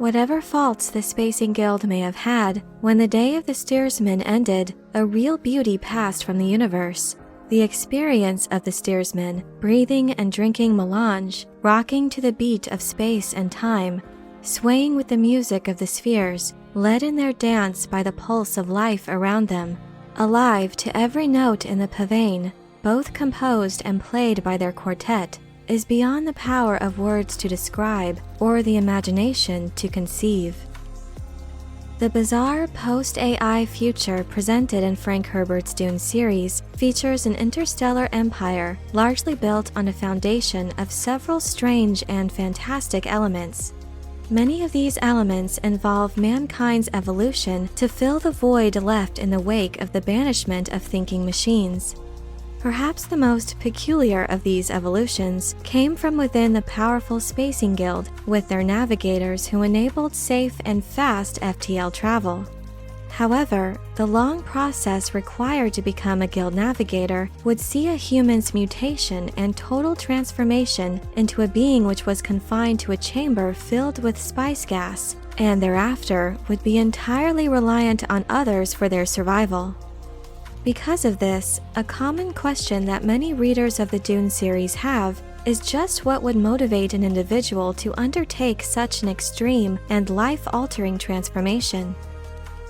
Whatever faults the Spacing Guild may have had, when the day of the steersman ended, a real beauty passed from the universe. The experience of the steersman, breathing and drinking melange, rocking to the beat of space and time, swaying with the music of the spheres, led in their dance by the pulse of life around them, alive to every note in the pavane, both composed and played by their quartet, is beyond the power of words to describe or the imagination to conceive. The bizarre post-AI future presented in Frank Herbert's Dune series features an interstellar empire largely built on a foundation of several strange and fantastic elements. Many of these elements involve mankind's evolution to fill the void left in the wake of the banishment of thinking machines. Perhaps the most peculiar of these evolutions came from within the powerful Spacing Guild with their navigators who enabled safe and fast FTL travel. However, the long process required to become a Guild Navigator would see a human's mutation and total transformation into a being which was confined to a chamber filled with spice gas, and thereafter would be entirely reliant on others for their survival. Because of this, a common question that many readers of the Dune series have is just what would motivate an individual to undertake such an extreme and life-altering transformation.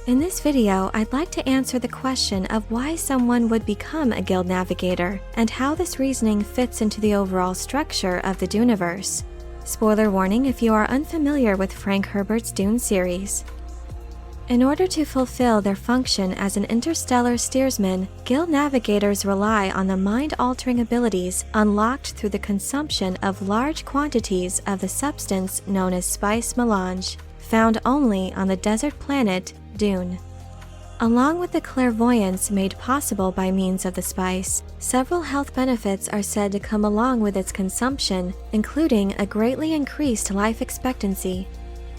In this video, I'd like to answer the question of why someone would become a Guild Navigator and how this reasoning fits into the overall structure of the Duniverse. Spoiler warning if you are unfamiliar with Frank Herbert's Dune series. In order to fulfill their function as an interstellar steersman, Guild Navigators rely on the mind-altering abilities unlocked through the consumption of large quantities of the substance known as spice melange, found only on the desert planet Dune. Along with the clairvoyance made possible by means of the spice, several health benefits are said to come along with its consumption, including a greatly increased life expectancy.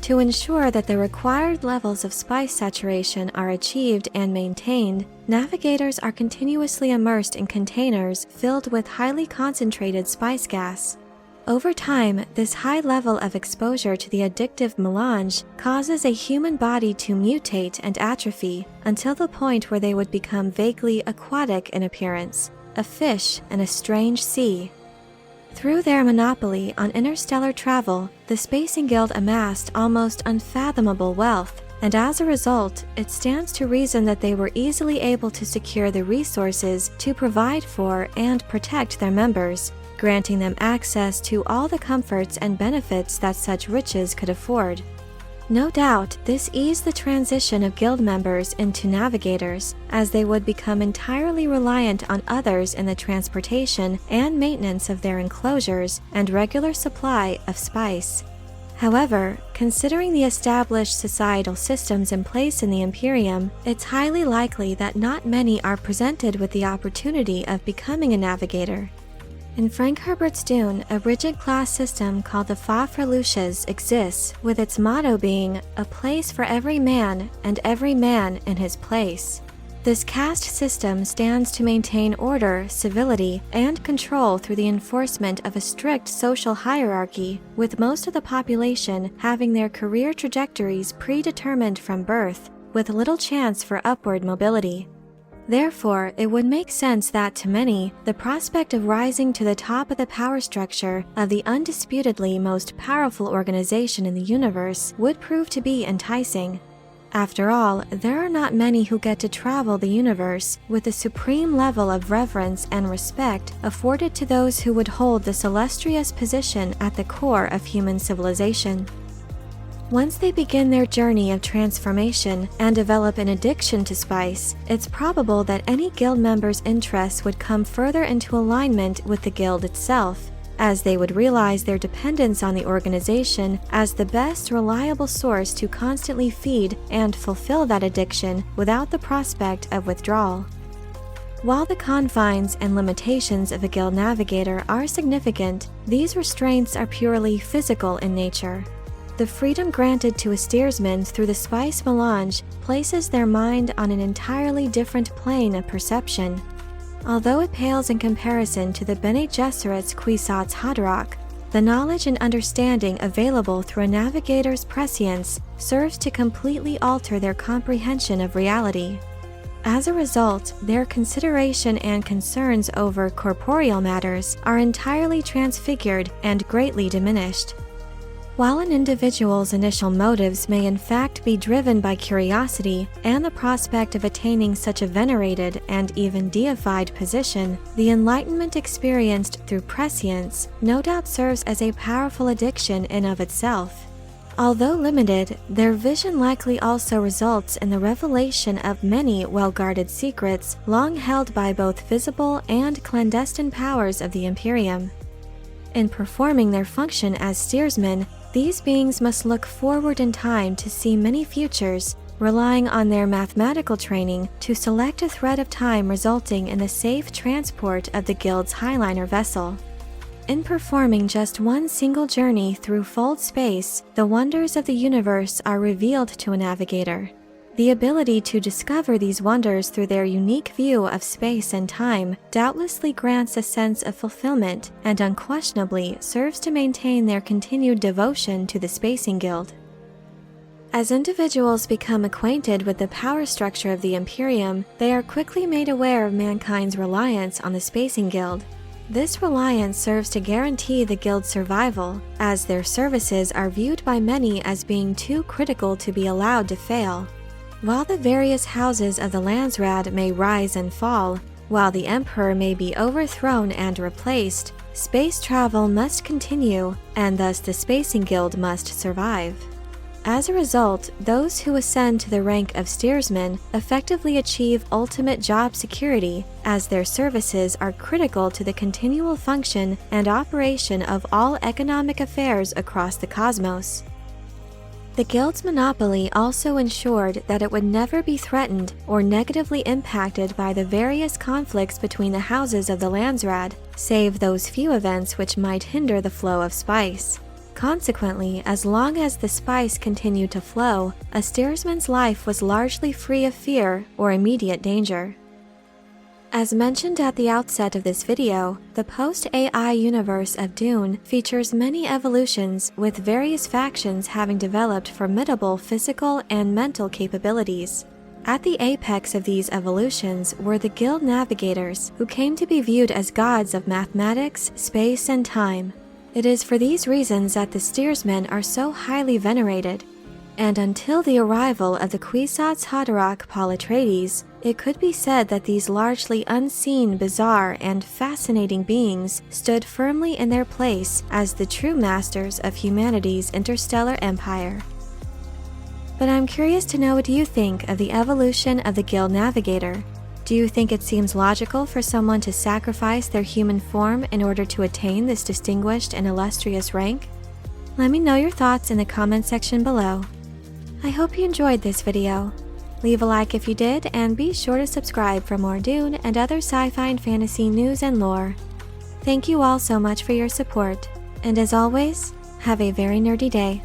To ensure that the required levels of spice saturation are achieved and maintained, navigators are continuously immersed in containers filled with highly concentrated spice gas. Over time, this high level of exposure to the addictive melange causes a human body to mutate and atrophy until the point where they would become vaguely aquatic in appearance, a fish in a strange sea. Through their monopoly on interstellar travel, the Spacing Guild amassed almost unfathomable wealth, and as a result, it stands to reason that they were easily able to secure the resources to provide for and protect their members, granting them access to all the comforts and benefits that such riches could afford. No doubt, this eased the transition of guild members into navigators, as they would become entirely reliant on others in the transportation and maintenance of their enclosures and regular supply of spice. However, considering the established societal systems in place in the Imperium, it's highly likely that not many are presented with the opportunity of becoming a navigator. In Frank Herbert's Dune, a rigid class system called the Fa-Freluches exists, with its motto being, "A place for every man, and every man in his place." This caste system stands to maintain order, civility, and control through the enforcement of a strict social hierarchy, with most of the population having their career trajectories predetermined from birth, with little chance for upward mobility. Therefore, it would make sense that to many, the prospect of rising to the top of the power structure of the undisputedly most powerful organization in the universe would prove to be enticing. After all, there are not many who get to travel the universe with the supreme level of reverence and respect afforded to those who would hold this illustrious position at the core of human civilization. Once they begin their journey of transformation and develop an addiction to spice, it's probable that any guild member's interests would come further into alignment with the guild itself, as they would realize their dependence on the organization as the best reliable source to constantly feed and fulfill that addiction without the prospect of withdrawal. While the confines and limitations of a guild navigator are significant, these restraints are purely physical in nature. The freedom granted to a steersman through the spice melange places their mind on an entirely different plane of perception. Although it pales in comparison to the Bene Gesserit's Kwisatz Haderach, the knowledge and understanding available through a navigator's prescience serves to completely alter their comprehension of reality. As a result, their consideration and concerns over corporeal matters are entirely transfigured and greatly diminished. While an individual's initial motives may in fact be driven by curiosity and the prospect of attaining such a venerated and even deified position, the enlightenment experienced through prescience no doubt serves as a powerful addiction in of itself. Although limited, their vision likely also results in the revelation of many well-guarded secrets long held by both visible and clandestine powers of the Imperium. In performing their function as steersmen, these beings must look forward in time to see many futures, relying on their mathematical training to select a thread of time resulting in the safe transport of the Guild's Highliner vessel. In performing just one single journey through fold space, the wonders of the universe are revealed to a navigator. The ability to discover these wonders through their unique view of space and time doubtlessly grants a sense of fulfillment and unquestionably serves to maintain their continued devotion to the Spacing Guild. As individuals become acquainted with the power structure of the Imperium, they are quickly made aware of mankind's reliance on the Spacing Guild. This reliance serves to guarantee the Guild's survival, as their services are viewed by many as being too critical to be allowed to fail. While the various houses of the Landsraad may rise and fall, while the Emperor may be overthrown and replaced, space travel must continue, and thus the Spacing Guild must survive. As a result, those who ascend to the rank of steersmen effectively achieve ultimate job security, as their services are critical to the continual function and operation of all economic affairs across the cosmos. The Guild's monopoly also ensured that it would never be threatened or negatively impacted by the various conflicts between the houses of the Landsraad, save those few events which might hinder the flow of spice. Consequently, as long as the spice continued to flow, a steersman's life was largely free of fear or immediate danger. As mentioned at the outset of this video, the post-AI universe of Dune features many evolutions, with various factions having developed formidable physical and mental capabilities. At the apex of these evolutions were the Guild Navigators, who came to be viewed as gods of mathematics, space, and time. It is for these reasons that the steersmen are so highly venerated. And until the arrival of the Kwisatz Haderach Paul Atreides, it could be said that these largely unseen, bizarre, and fascinating beings stood firmly in their place as the true masters of humanity's interstellar empire. But I'm curious to know what you think of the evolution of the Guild Navigator. Do you think it seems logical for someone to sacrifice their human form in order to attain this distinguished and illustrious rank? Let me know your thoughts in the comment section below. I hope you enjoyed this video. Leave a like if you did, and be sure to subscribe for more Dune and other sci-fi and fantasy news and lore. Thank you all so much for your support, and as always, have a very nerdy day.